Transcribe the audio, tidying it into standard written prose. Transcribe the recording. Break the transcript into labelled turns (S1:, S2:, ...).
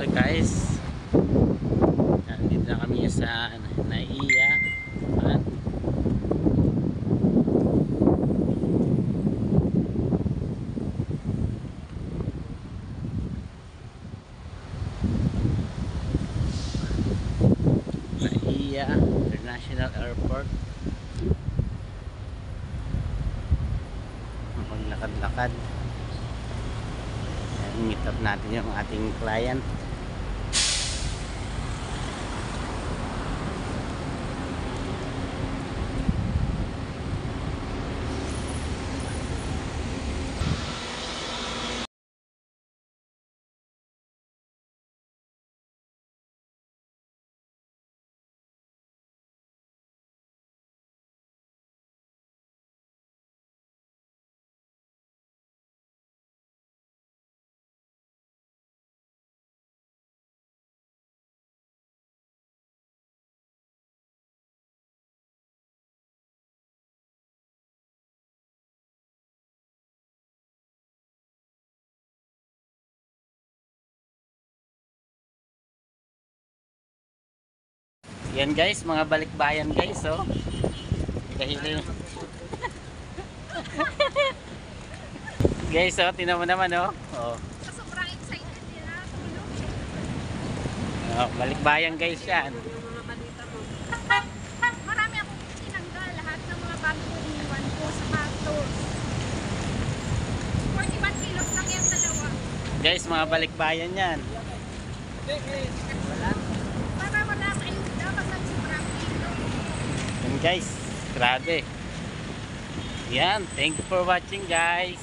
S1: So guys, nandito na kami sa Naiya. Naiya International Airport. Maglakad-lakad. Meet up natin yung ating client. Yan guys, mga balikbayan guys, oh. Dahil guys, oh, tingnan mo naman, oh. Oh.
S2: Sobrang excited nila.
S1: Oh, balikbayan guys yan.
S2: Marami akong tinanggal lahat ng mga bago ko iniwan ko sa patos. 41 kilos lang yung dalawa.
S1: Guys, mga balikbayan yan.
S2: Para wala kayong dapat ng sobrang kilo.
S1: Yan guys, grabe. Yan, thank you for watching guys.